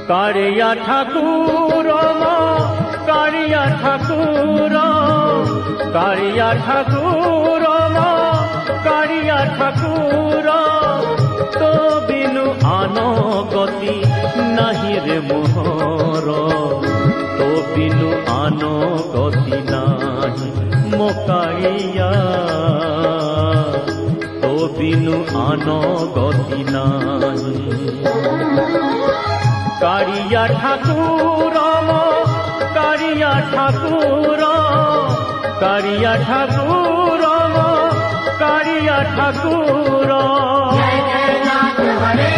कारिया ठाकुर कारिया ठाकुर कारिया ठाकुर कारिया ठाकुर तो बिनु आनो गति नाही रे मोहर तो बिनु आनो गति नाही मो कारिया तो बिनु आनो गति नाही कारिया ठाकुर कारिया ठाकुर कारिया ठाकुर कारिया ठाकुर जय जय नाथ हरे